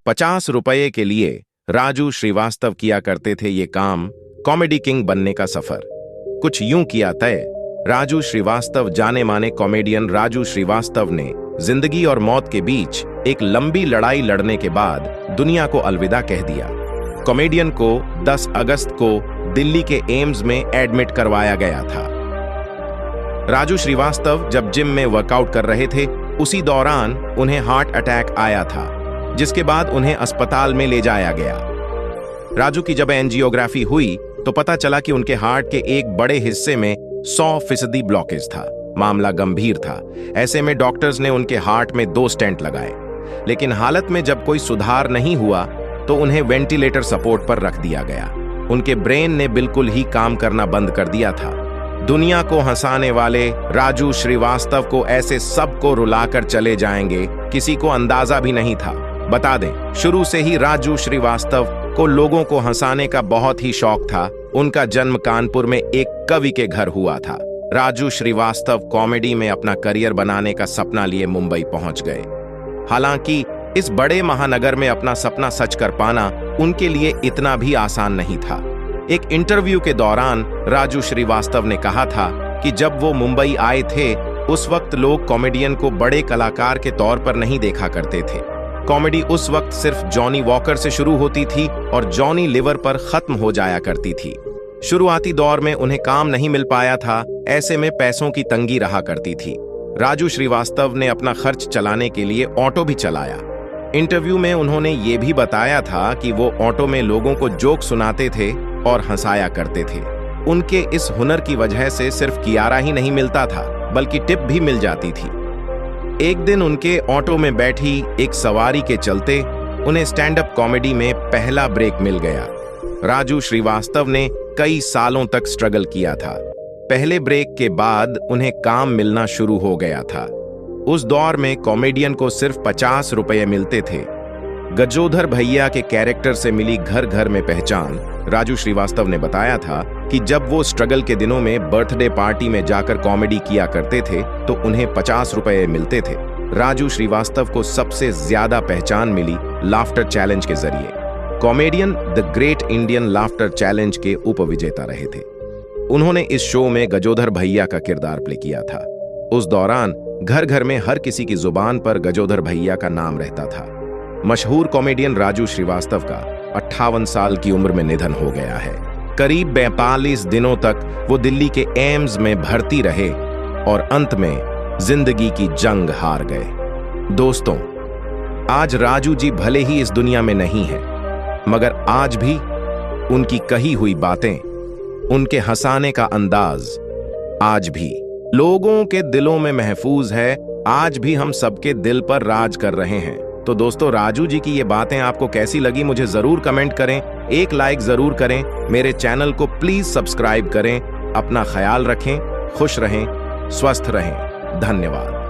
50 रुपये के लिए राजू श्रीवास्तव किया करते थे ये काम, कॉमेडी किंग बनने का सफर। कुछ यूं किया तय। राजू श्रीवास्तव, जाने माने कॉमेडियन राजू श्रीवास्तव ने जिंदगी और मौत के बीच एक लंबी लड़ाई लड़ने के बाद दुनिया को अलविदा कह दिया। कॉमेडियन को 10 अगस्त को दिल्ली के एम्स में एडमिट करवाया गया था। राजू श्रीवास्तव जब जिम में वर्कआउट कर रहे थे, उसी दौरान उन्हें हार्ट अटैक आया था, जिसके बाद उन्हें अस्पताल में ले जाया गया। राजू की जब एंजियोग्राफी हुई तो पता चला कि उनके हार्ट के एक बड़े हिस्से में 100% ब्लॉकेज था। मामला गंभीर था। ऐसे में डॉक्टर्स ने उनके हार्ट में 2 स्टेंट लगाए, लेकिन हालत में जब कोई सुधार नहीं हुआ तो उन्हें वेंटिलेटर सपोर्ट पर रख दिया गया। उनके ब्रेन ने बिल्कुल ही काम करना बंद कर दिया था। दुनिया को हंसाने वाले राजू श्रीवास्तव को ऐसे सबको रुलाकर चले जाएंगे, किसी को अंदाजा भी नहीं था। बता दें, शुरू से ही राजू श्रीवास्तव को लोगों को हंसाने का बहुत ही शौक था। उनका जन्म कानपुर में एक कवि के घर हुआ था। राजू श्रीवास्तव कॉमेडी में अपना करियर बनाने का सपना लिए मुंबई पहुंच गए। हालांकि इस बड़े महानगर में अपना सपना सच कर पाना उनके लिए इतना भी आसान नहीं था। एक इंटरव्यू के दौरान राजू श्रीवास्तव ने कहा था कि जब वो मुंबई आए थे, उस वक्त लोग कॉमेडियन को बड़े कलाकार के तौर पर नहीं देखा करते थे। कॉमेडी उस वक्त सिर्फ जॉनी वॉकर से शुरू होती थी और जॉनी लिवर पर खत्म हो जाया करती थी। शुरुआती दौर में उन्हें काम नहीं मिल पाया था, ऐसे में पैसों की तंगी रहा करती थी। राजू श्रीवास्तव ने अपना खर्च चलाने के लिए ऑटो भी चलाया। इंटरव्यू में उन्होंने ये भी बताया था कि वो ऑटो में लोगों को जोक सुनाते थे और हंसाया करते थे। उनके इस हुनर की वजह से सिर्फ किराया ही नहीं मिलता था, बल्कि टिप भी मिल जाती थी। एक दिन उनके ऑटो में बैठी एक सवारी के चलते उन्हें स्टैंड अप कॉमेडी में पहला ब्रेक मिल गया। राजू श्रीवास्तव ने कई सालों तक स्ट्रगल किया था। पहले ब्रेक के बाद उन्हें काम मिलना शुरू हो गया था। उस दौर में कॉमेडियन को सिर्फ 50 रुपये मिलते थे। गजोधर भैया के कैरेक्टर से मिली घर घर में पहचान। राजू श्रीवास्तव ने बताया था कि जब वो स्ट्रगल के दिनों में बर्थडे पार्टी में जाकर कॉमेडी किया करते थे तो उन्हें 50 रुपये मिलते थे। राजू श्रीवास्तव को सबसे ज्यादा पहचान मिली लाफ्टर चैलेंज के जरिए। Comedian the great Indian laughter challenge के उपविजेता रहे थे। उन्होंने इस शो में गजोधर भैया का किरदार प्ले किया था। उस दौरान घर घर में हर किसी की जुबान पर गजोधर भैया का नाम रहता था। मशहूर कॉमेडियन राजू श्रीवास्तव का 58 साल की उम्र में निधन हो गया है। करीब 42 दिनों तक वो दिल्ली के एम्स में भर्ती रहे और अंत में जिंदगी की जंग हार गए। दोस्तों, आज राजू जी भले ही इस दुनिया में नहीं है, मगर आज भी उनकी कही हुई बातें, उनके हंसाने का अंदाज आज भी लोगों के दिलों में महफूज है। आज भी हम सबके दिल पर राज कर रहे हैं। तो दोस्तों, राजू जी की ये बातें आपको कैसी लगी मुझे जरूर कमेंट करें। एक लाइक जरूर करें। मेरे चैनल को प्लीज सब्सक्राइब करें। अपना ख्याल रखें, खुश रहें, स्वस्थ रहें। धन्यवाद।